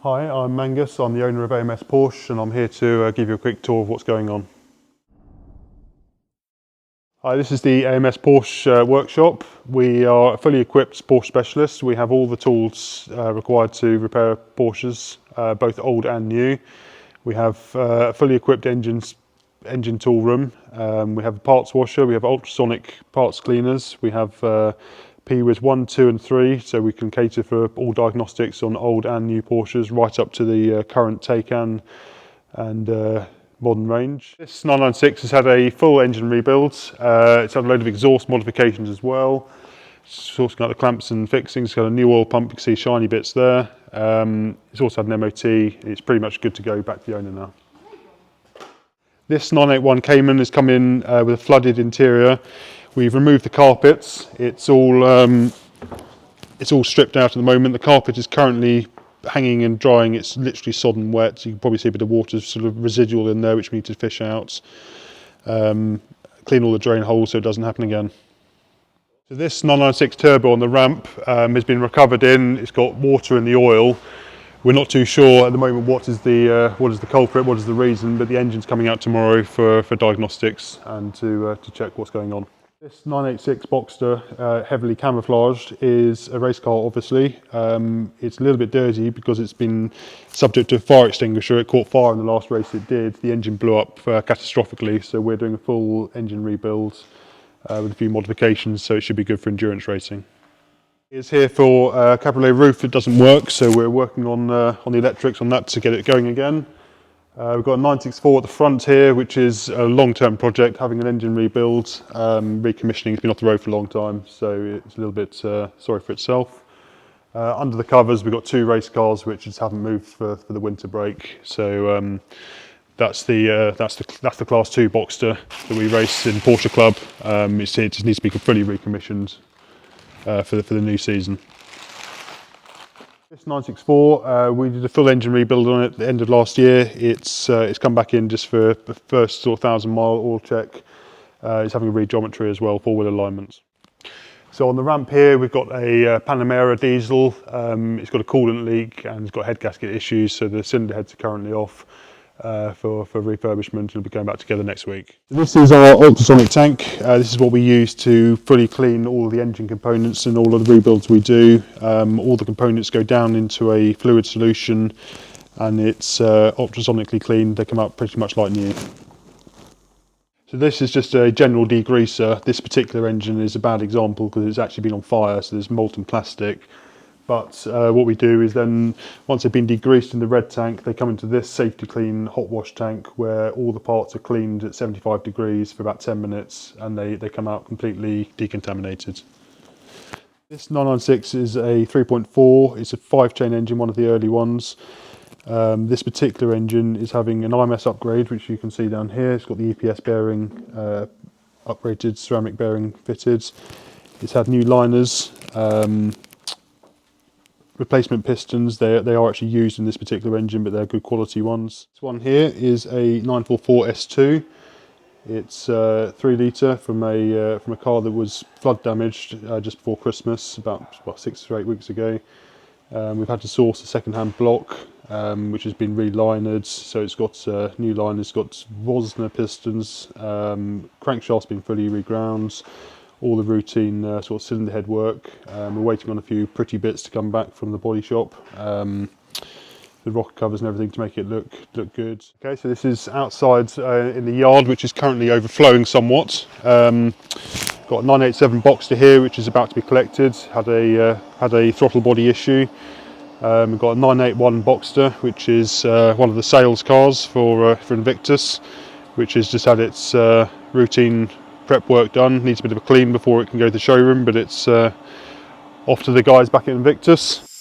Hi, I'm Angus. I'm the owner of AMS Porsche and I'm here to give you a quick tour of what's going on. Hi, this is the AMS Porsche Workshop. We are a fully equipped Porsche specialist. We have all the tools required to repair Porsches, both old and new. We have a fully equipped engine tool room. We have a parts washer, we have ultrasonic parts cleaners, we have P-Wiz 1, 2 and 3, so we can cater for all diagnostics on old and new Porsches, right up to the current Taycan and modern range. This 996 has had a full engine rebuild. It's had a load of exhaust modifications as well. Sorting out the clamps and fixings. It's got a new oil pump, you can see shiny bits there. It's also had an MOT. It's pretty much good to go back to the owner now. This 981 Cayman has come in with a flooded interior. We've removed the carpets. It's all stripped out at the moment. The carpet is currently hanging and drying. It's literally sodden wet. You can probably see a bit of water sort of residual in there, which we need to fish out. Clean all the drain holes so it doesn't happen again. So this 996 turbo on the ramp has been recovered in. It's got water in the oil. We're not too sure at the moment what is the culprit, what is the reason, but the engine's coming out tomorrow for diagnostics and to check what's going on. This 986 Boxster, heavily camouflaged, is a race car obviously. It's a little bit dirty because it's been subject to a fire extinguisher. It caught fire in the last race it did. The engine blew up catastrophically, so we're doing a full engine rebuild with a few modifications, so it should be good for endurance racing. It's here for Cabriolet roof that doesn't work, so we're working on the electrics on that to get it going again. We've got a 964 at the front here, which is a long-term project, having an engine rebuild, recommissioning. It's been off the road for a long time, so it's a little bit sorry for itself. Under the covers, we've got two race cars which just haven't moved for the winter break. So that's the Class 2 Boxster that we race in Porsche Club. It just needs to be fully recommissioned for the new season. This 964, we did a full engine rebuild on it at the end of last year. It's come back in just for the first sort of 1,000-mile oil check. It's having a re-geometry as well, four-wheel alignments. So on the ramp here, we've got a Panamera Diesel. It's got a coolant leak and it's got head gasket issues, so the cylinder heads are currently off for refurbishment. It'll be going back together next week. This is our ultrasonic tank. This is what we use to fully clean all of the engine components and all of the rebuilds we do. All the components go down into a fluid solution and it's ultrasonically cleaned. They come out pretty much like new. So this is just a general degreaser. This particular engine is a bad example because it's actually been on fire, so there's molten plastic. But what we do is then, once they've been degreased in the red tank, they come into this safety clean hot wash tank where all the parts are cleaned at 75 degrees for about 10 minutes and they come out completely decontaminated. This 996 is a 3.4, it's a 5-chain engine, one of the early ones. This particular engine is having an AMS upgrade, which you can see down here. It's got the EPS bearing upgraded, ceramic bearing fitted. It's had new liners. Replacement pistons, they are actually used in this particular engine, but they're good quality ones. This one here is a 944 S2. It's 3 litre from a car that was flood damaged just before Christmas, about 6 or 8 weeks ago. We've had to source a second-hand block, which has been relinered, so it's got new liners, it's got Vosner pistons, crankshaft's been fully reground. All the routine sort of cylinder head work. We're waiting on a few pretty bits to come back from the body shop. The rocker covers and everything to make it look good. Okay, so this is outside in the yard, which is currently overflowing somewhat. Got a 987 Boxster here, which is about to be collected. Had a throttle body issue. We've got a 981 Boxster, which is one of the sales cars for Invictus, which has just had its routine prep work done. Needs a bit of a clean before it can go to the showroom, but it's off to the guys back at Invictus.